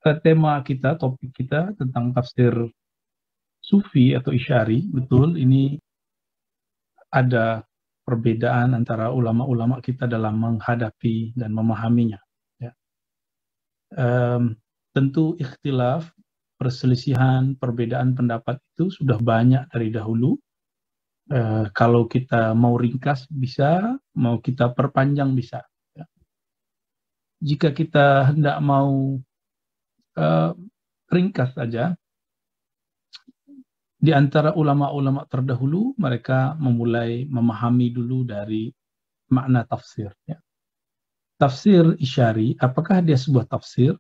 tema kita, topik kita tentang tafsir Sufi atau Isyari. Betul, ini ada perbedaan antara ulama-ulama kita dalam menghadapi dan memahaminya. Ya. Tentu ikhtilaf, perselisihan, perbedaan pendapat itu sudah banyak dari dahulu. Kalau kita mau ringkas bisa, mau kita perpanjang bisa. Ya. Jika kita hendak mau ringkas saja, di antara ulama-ulama terdahulu mereka memulai memahami dulu dari makna tafsir. Ya. Tafsir Isyari, apakah dia sebuah tafsir?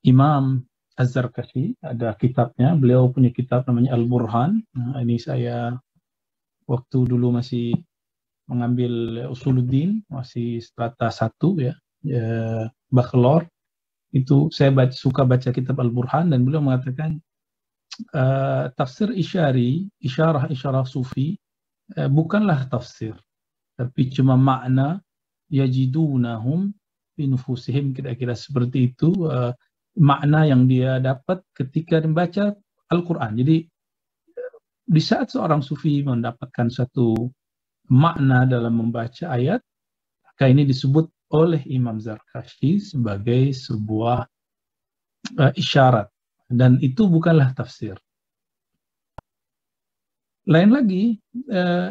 Imam Az-Zarkashi ada kitabnya, beliau punya kitab namanya Al-Burhan. Nah, ini saya waktu dulu masih mengambil Usuluddin, masih strata 1 ya, Bachelor, itu saya suka baca kitab Al-Burhan, dan beliau mengatakan tafsir Isyari, isyarah Sufi, bukanlah tafsir, tapi cuma makna yajidunahum fi nufusihim, kira-kira seperti itu, makna yang dia dapat ketika membaca Al-Quran. Jadi di saat seorang Sufi mendapatkan satu makna dalam membaca ayat, maka ini disebut oleh Imam Zarkashi sebagai sebuah isyarat, dan itu bukanlah tafsir. Lain lagi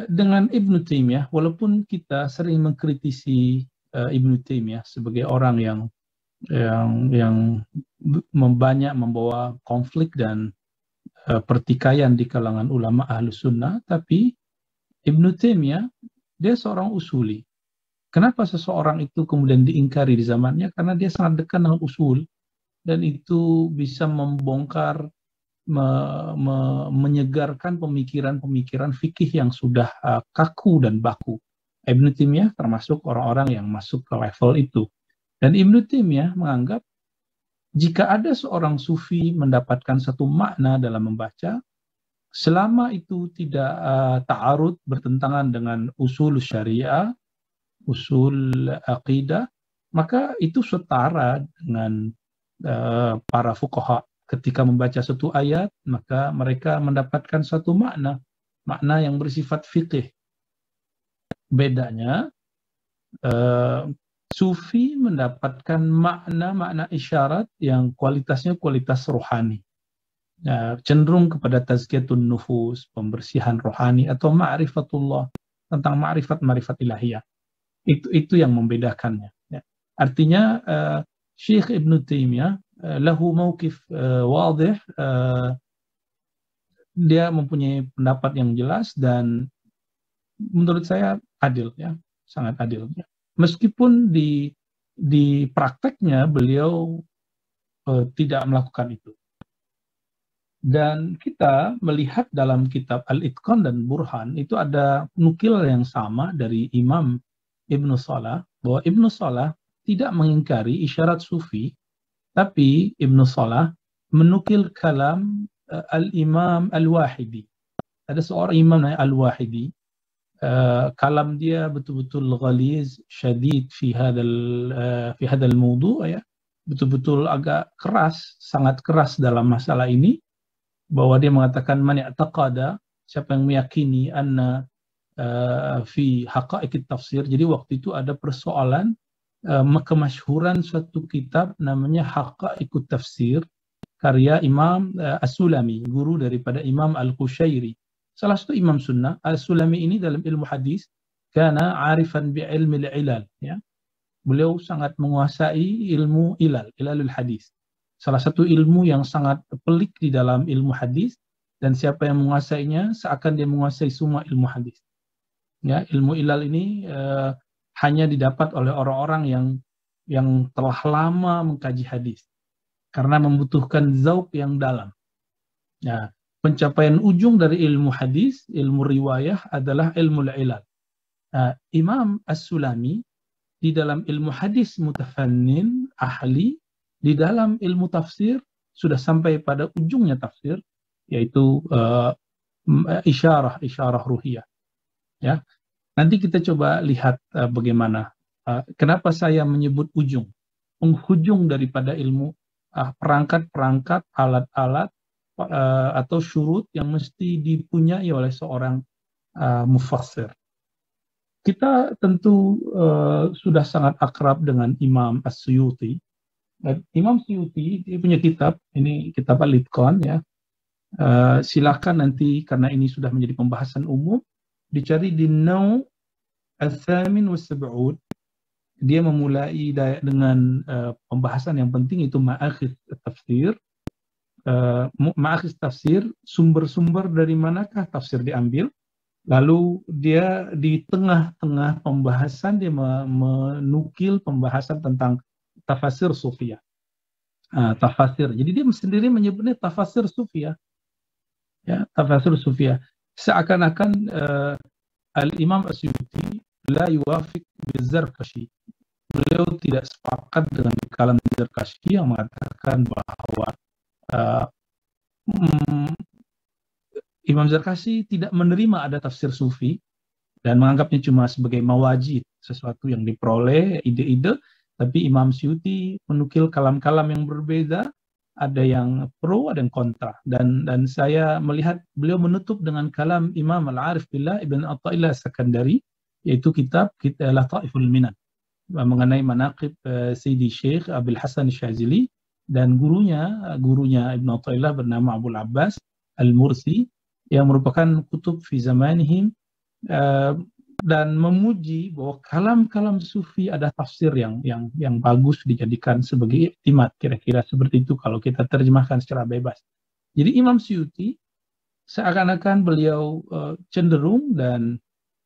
dengan Ibnu Taimiyah, walaupun kita sering mengkritisi Ibnu Taimiyah sebagai orang yang banyak membawa konflik dan pertikaian di kalangan ulama ahlu sunnah, tapi Ibnu Taimiyah dia seorang usuli. Kenapa seseorang itu kemudian diingkari di zamannya? Karena dia sangat dekat dengan usul, dan itu bisa membongkar, menyegarkan pemikiran-pemikiran fikih yang sudah kaku dan baku. Ibnu Taimiyah termasuk orang-orang yang masuk ke level itu. Dan Ibnu Taimiyah menganggap jika ada seorang sufi mendapatkan satu makna dalam membaca, selama itu tidak ta'arud, bertentangan dengan usul syariah, usul aqidah, maka itu setara dengan para fuqaha. Ketika membaca satu ayat, maka mereka mendapatkan satu makna yang bersifat fikih. Bedanya, Sufi mendapatkan makna isyarat yang kualitasnya kualitas rohani. Cenderung kepada tazkiyatun nufus, pembersihan rohani, atau ma'rifatullah, tentang ma'rifat ilahiyah. Itu yang membedakannya. Ya. Artinya Syekh Ibnu Taimiyah lahu mauqif wadih, dia mempunyai pendapat yang jelas dan menurut saya adil, ya, sangat adil. Ya. Meskipun di prakteknya beliau tidak melakukan itu. Dan kita melihat dalam kitab Al-Itqan dan Burhan itu ada nukilan yang sama dari Imam Ibnu Salah, bahwa Ibnu Salah tidak mengingkari isyarat Sufi, tapi Ibnu Salah menukil kalam Al-Imam Al-Wahidi. Ada seorang imam namanya Al-Wahidi, kalam dia betul-betul ghaliz, syadid fi hadal mawdu', ya. Betul-betul agak keras, sangat keras dalam masalah ini, bahwa dia mengatakan man i'taqada, siapa yang meyakini anna fi haqa'iqit tafsir. Jadi waktu itu ada persoalan kemasyhuran suatu kitab namanya Haqa'iqut Tafsir, karya Imam As-Sulami, guru daripada Imam Al-Qushairi, salah satu imam sunnah. As-Sulami ini dalam ilmu hadis kana arifan bi ilmi al-ilal, ya. Beliau sangat menguasai ilmu ilalul hadis, salah satu ilmu yang sangat pelik di dalam ilmu hadis, dan siapa yang menguasainya seakan dia menguasai semua ilmu hadis. Ya, ilmu ilal ini hanya didapat oleh orang-orang yang telah lama mengkaji hadis, karena membutuhkan zauq yang dalam. Ya, pencapaian ujung dari ilmu hadis, ilmu riwayah adalah ilmu ilal. Imam As-Sulami di dalam ilmu hadis mutafannin, ahli, di dalam ilmu tafsir sudah sampai pada ujungnya tafsir, yaitu isyarah ruhiyah. Ya, nanti kita coba lihat bagaimana. Kenapa saya menyebut ujung, penghujung daripada ilmu perangkat-perangkat, alat-alat atau syurut yang mesti dipunyai oleh seorang mufassir. Kita tentu sudah sangat akrab dengan Imam As-Suyuti. Imam Suyuti dia punya kitab, ini kitab Al-Itqan ya. Silakan nanti karena ini sudah menjadi pembahasan umum, dicari di Naw Al-Thamin was-Sab'ud. Dia memulai dengan pembahasan yang penting itu ma'akhidh tafsir. Ma'akhidh tafsir, sumber-sumber dari manakah tafsir diambil. Lalu dia di tengah-tengah pembahasan dia menukil pembahasan tentang tafasir sufiyah. Tafasir. Jadi dia sendiri menyebutnya tafasir sufiyah. Ya, tafasir sufiyah. Seakan-akan Al-Imam As-Suyuti la yuwafiq bizarkashi. Beliau tidak sepakat dengan kalam Zarkashi yang mengatakan bahwa Imam Zarkashi tidak menerima ada tafsir sufi dan menganggapnya cuma sebagai mawajid, sesuatu yang diperoleh, ide-ide, tapi Imam Suyuti menukil kalam-kalam yang berbeda, ada yang pro, ada yang kontra. Dan saya melihat beliau menutup dengan kalam Imam Al-Arif Billah Ibn Atha'illah Sakandari, yaitu kitab Lataiful Minan, mengenai manaqib Sayyidi Syekh Abil Hasan Syazili, dan gurunya Ibn Atha'illah bernama Abul Abbas Al-Mursi, yang merupakan kutub fi zamanihim, dan memuji bahwa kalam-kalam sufi ada tafsir yang bagus dijadikan sebagai iktimat, kira-kira seperti itu kalau kita terjemahkan secara bebas. Jadi Imam Suyuti seakan-akan beliau cenderung dan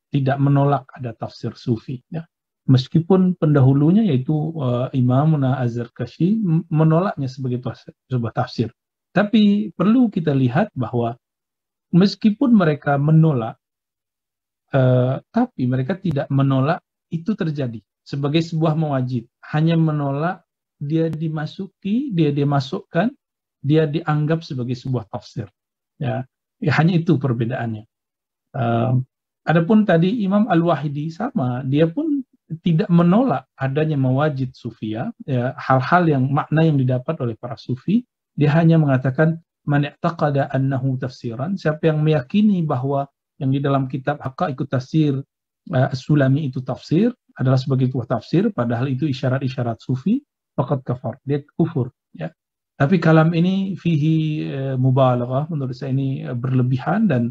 tidak menolak ada tafsir sufi ya. Meskipun pendahulunya yaitu Imamuna Az-Zarkashi menolaknya sebagai sebuah tafsir. Tapi perlu kita lihat bahwa meskipun mereka menolak, tapi mereka tidak menolak itu terjadi sebagai sebuah mawajid. Hanya menolak dia dimasuki, dia dimasukkan, dia dianggap sebagai sebuah tafsir. Ya, hanya itu perbedaannya. Adapun tadi Imam Al-Wahidi sama, dia pun tidak menolak adanya mawajid sufia, ya, hal-hal yang makna yang didapat oleh para sufi. Dia hanya mengatakan man i'taqada annahu tafsiran, siapa yang meyakini bahwa yang di dalam kitab Haqa'iqut Tafsir As-Sulami itu tafsir, adalah sebagai sebuah tafsir, padahal itu isyarat-isyarat sufi, faqad kafar, dia kufur ya. Tapi kalam ini fihi mubalaghah, menurut saya ini berlebihan, dan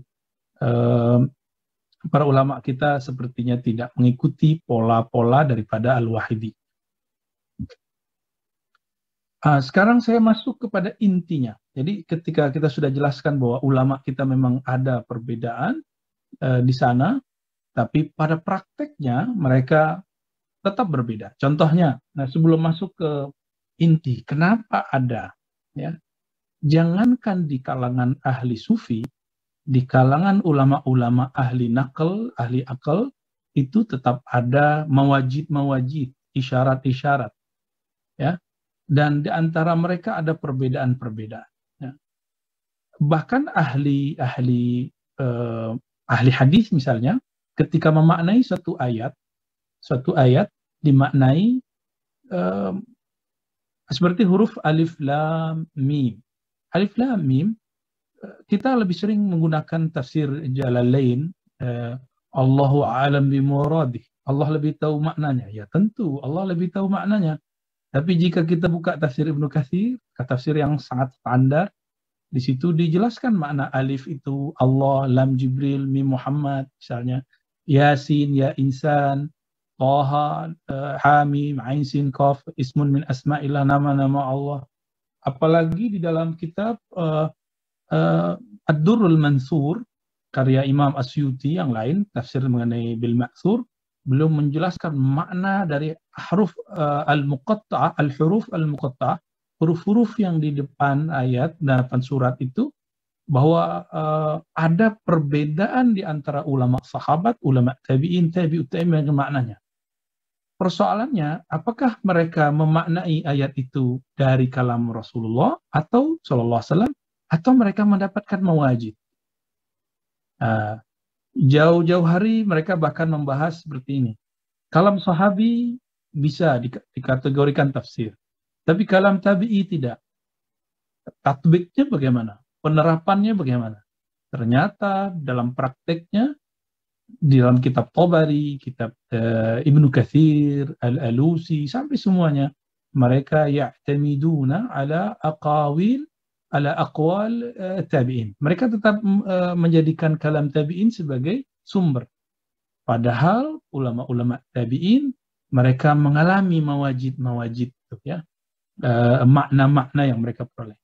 para ulama kita sepertinya tidak mengikuti pola-pola daripada Al-Wahidi. Sekarang saya masuk kepada intinya. Jadi ketika kita sudah jelaskan bahwa ulama kita memang ada perbedaan di sana, tapi pada prakteknya mereka tetap berbeda. Contohnya, sebelum masuk ke inti, kenapa ada? Ya, jangankan di kalangan ahli sufi, di kalangan ulama-ulama ahli nakal, ahli akal, itu tetap ada mawajid-mawajid, isyarat-isyarat. Ya. Dan di antara mereka ada perbedaan-perbedaan. Ya. Bahkan ahli hadis misalnya, ketika memaknai suatu ayat dimaknai seperti huruf alif lam mim. Alif lam mim, kita lebih sering menggunakan tafsir Jalalain, Allahu a'lam bimuradih. Allah lebih tahu maknanya. Ya tentu Allah lebih tahu maknanya. Tapi jika kita buka tafsir Ibnu Katsir, tafsir yang sangat standar, di situ dijelaskan makna alif itu Allah, lam Jibril, mim Muhammad, misalnya Yasin, ya insan, Taha, Hamim, Ain Sin Qaf, ismun min asma'illah, nama-nama Allah. Apalagi di dalam kitab Ad-Durrul Mansur, karya Imam As-Suyuti yang lain, tafsir mengenai bil ma'thur, belum menjelaskan makna dari huruf al-muqatta'ah, al-huruf al-muqatta'ah, huruf-huruf yang di depan ayat, depan surat itu, bahwa ada perbedaan di antara ulama sahabat, ulama tabi'in, tabi'ut tabi'in dengan maknanya. Persoalannya, apakah mereka memaknai ayat itu dari kalam Rasulullah atau sallallahu alaihi wasallam, atau mereka mendapatkan mawajid? Jauh-jauh hari mereka bahkan membahas seperti ini. Kalam sahabi bisa dikategorikan tafsir, tapi kalam tabi'i tidak. tatbiknya bagaimana? Penerapannya bagaimana? Ternyata dalam prakteknya, di dalam kitab Tabari, kitab Ibnu Katsir, Al-Alusi, sampai semuanya, mereka ya'tamiduna ala aqwal tabi'in. Mereka tetap menjadikan kalam tabi'in sebagai sumber. Padahal ulama-ulama tabi'in, mereka mengalami mawajid-mawajid, ya, makna-makna yang mereka peroleh.